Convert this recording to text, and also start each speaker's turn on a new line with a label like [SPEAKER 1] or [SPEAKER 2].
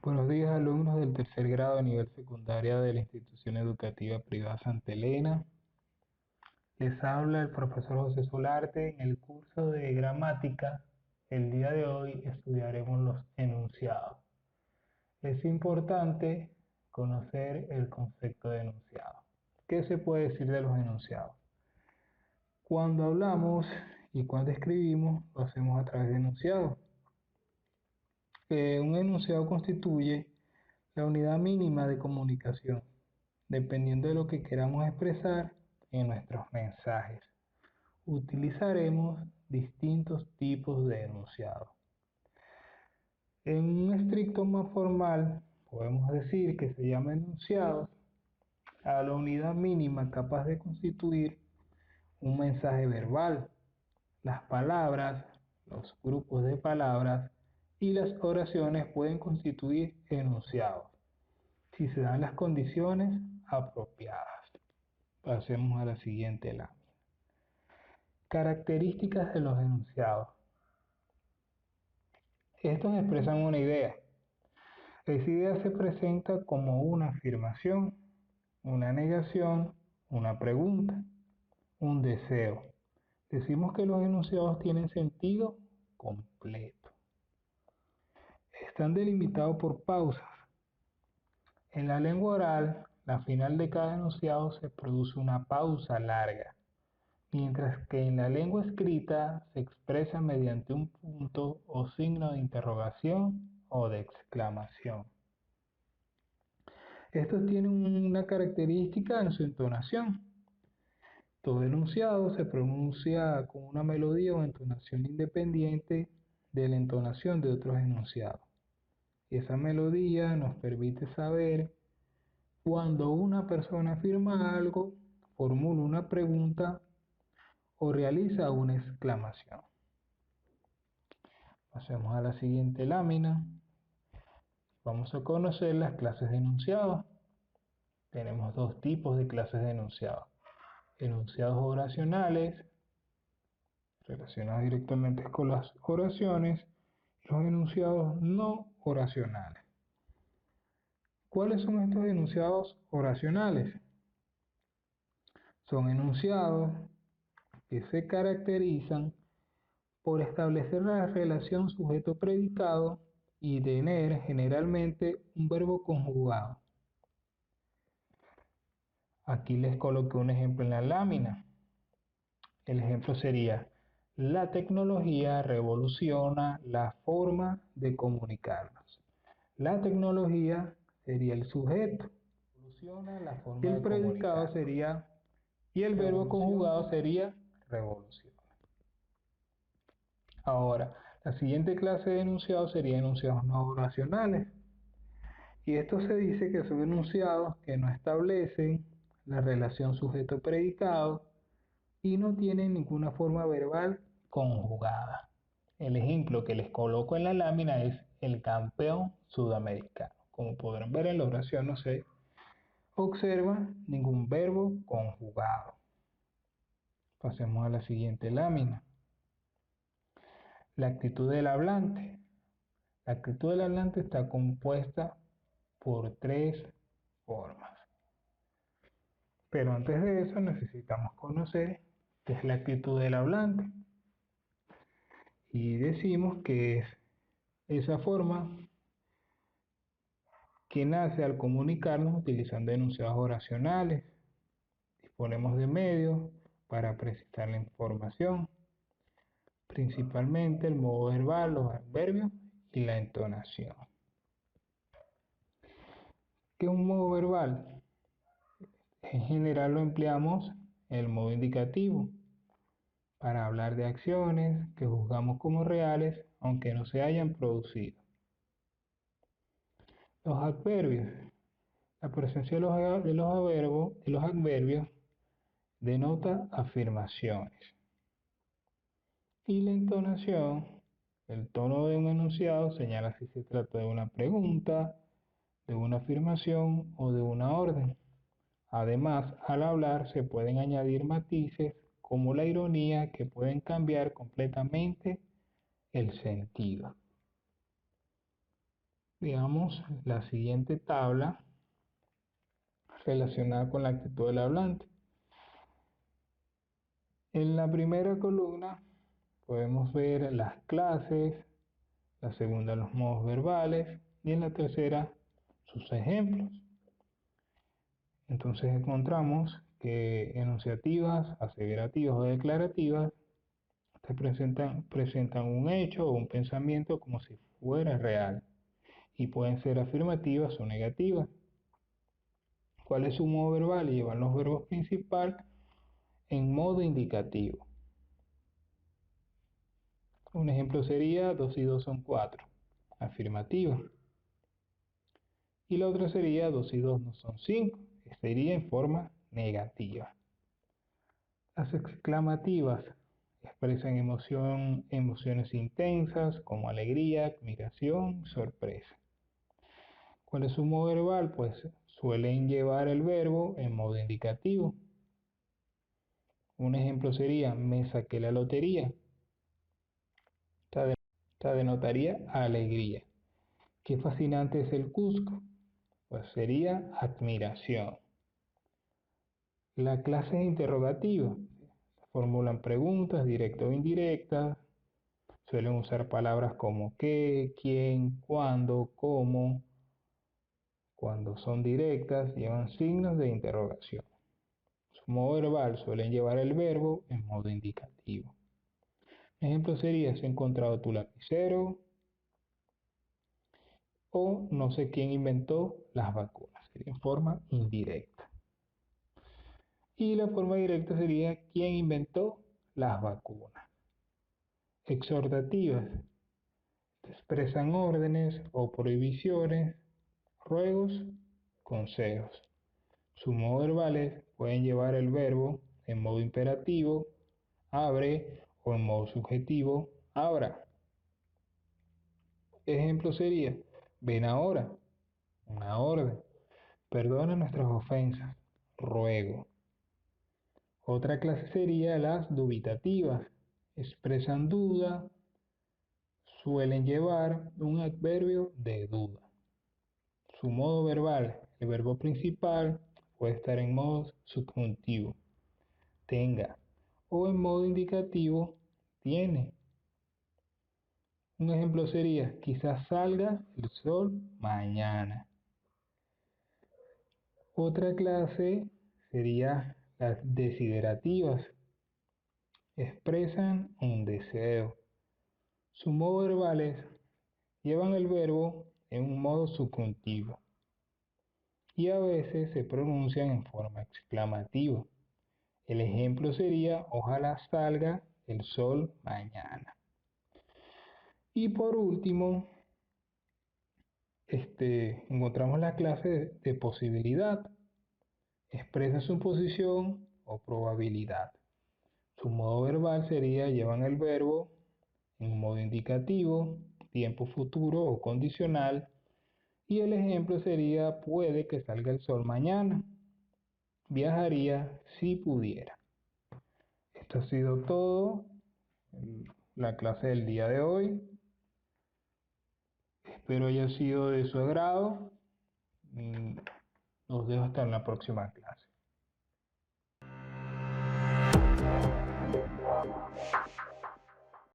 [SPEAKER 1] Buenos días, alumnos del tercer grado de nivel secundaria de la institución educativa privada Santa Elena. Les habla el profesor José Solarte. En el curso de gramática, el día de hoy estudiaremos los enunciados. Es importante conocer el concepto de enunciado. ¿Qué se puede decir de los enunciados? Cuando hablamos y cuando escribimos, lo hacemos a través de enunciados. Un enunciado constituye la unidad mínima de comunicación, dependiendo de lo que queramos expresar en nuestros mensajes. Utilizaremos distintos tipos de enunciados. En un estricto más formal, podemos decir que se llama enunciados a la unidad mínima capaz de constituir un mensaje verbal, las palabras, los grupos de palabras y las oraciones pueden constituir enunciados si se dan las condiciones apropiadas. Pasemos a la siguiente lámina. Características de los enunciados. Estos expresan una idea. Esa idea se presenta como una afirmación, una negación, una pregunta, un deseo. Decimos que los enunciados tienen sentido completo. Están delimitados por pausas. En la lengua oral, al final de cada enunciado se produce una pausa larga, mientras que en la lengua escrita se expresa mediante un punto o signo de interrogación o de exclamación. Estos tienen una característica en su entonación. Todo enunciado se pronuncia con una melodía o entonación independiente de la entonación de otros enunciados. Esa melodía nos permite saber cuando una persona afirma algo, formula una pregunta o realiza una exclamación. Pasemos a la siguiente lámina. Vamos a conocer las clases de enunciados. Tenemos dos tipos de clases de enunciados. Enunciados oracionales, relacionados directamente con las oraciones, y los enunciados no oracionales. ¿Cuáles son estos enunciados oracionales? Son enunciados que se caracterizan por establecer la relación sujeto-predicado y tener generalmente un verbo conjugado. Aquí les coloqué un ejemplo en la lámina. El ejemplo sería: la tecnología revoluciona la forma de comunicarnos. La tecnología sería el sujeto. Revoluciona la forma y el predicado sería, y el verbo conjugado sería revolución. Ahora, la siguiente clase de enunciados sería enunciados no oracionales. Y esto se dice que son enunciados que no establecen la relación sujeto-predicado y no tienen ninguna forma verbal conjugada. El ejemplo que les coloco en la lámina es el campeón sudamericano. Como podrán ver en la oración no se observa ningún verbo conjugado. Pasemos a la siguiente lámina. La actitud del hablante. La actitud del hablante está compuesta por tres formas. Pero antes de eso necesitamos conocer qué es la actitud del hablante. Y decimos que es esa forma que nace al comunicarnos utilizando enunciados oracionales. Disponemos de medios para precisar la información, principalmente el modo verbal, los adverbios y la entonación. ¿Qué es un modo verbal? En general lo empleamos en el modo indicativo para hablar de acciones que juzgamos como reales aunque no se hayan producido. Los adverbios. La presencia de los adverbios denota afirmaciones. Y la entonación, el tono de un enunciado, señala si se trata de una pregunta, de una afirmación o de una orden. Además, al hablar se pueden añadir matices como la ironía que pueden cambiar completamente el sentido. Veamos la siguiente tabla relacionada con la actitud del hablante. En la primera columna podemos ver las clases, la segunda los modos verbales y en la tercera sus ejemplos. Entonces encontramos que enunciativas, aseverativas o declarativas presentan un hecho o un pensamiento como si fuera real y pueden ser afirmativas o negativas. ¿Cuál es su modo verbal? Llevan los verbos principales en modo indicativo. Un ejemplo sería 2 y 2 son 4, afirmativa. Y la otra sería 2 y 2 no son 5, sería en forma negativa. Las exclamativas expresan emociones intensas como alegría, admiración, sorpresa. ¿Cuál es su modo verbal? Pues suelen llevar el verbo en modo indicativo. Un ejemplo sería, me saqué la lotería. Esta denotaría alegría. ¿Qué fascinante es el Cusco? Pues sería admiración. La clase es interrogativa. Formulan preguntas directas o indirectas. Suelen usar palabras como qué, quién, cuándo, cómo. Cuando son directas, llevan signos de interrogación. Su modo verbal suelen llevar el verbo en modo indicativo. Ejemplo sería, ¿has encontrado tu lapicero? O no sé quién inventó las vacunas. Sería en forma indirecta. Y la forma directa sería, ¿quién inventó las vacunas? Exhortativas. Expresan órdenes o prohibiciones, ruegos, consejos. Sus modos verbales pueden llevar el verbo en modo imperativo, abre, o en modo subjetivo, abra. Ejemplo sería, ven ahora, una orden. Perdona nuestras ofensas, ruego. Otra clase sería las dubitativas. Expresan duda, suelen llevar un adverbio de duda. Su modo verbal, el verbo principal, puede estar en modo subjuntivo, tenga, o en modo indicativo, tiene. Un ejemplo sería, quizás salga el sol mañana. Otra clase sería las desiderativas. Expresan un deseo. Sus modos verbales llevan el verbo en un modo subjuntivo y a veces se pronuncian en forma exclamativa. El ejemplo sería, ojalá salga el sol mañana. Y por último, encontramos la clase de posibilidad. Expresa su posición o probabilidad. Su modo verbal sería, llevan el verbo en un modo indicativo, tiempo futuro o condicional. Y el ejemplo sería, puede que salga el sol mañana. Viajaría si pudiera. Esto ha sido todo, la clase del día de hoy. Espero haya sido de su agrado. Los dejo hasta en la próxima clase.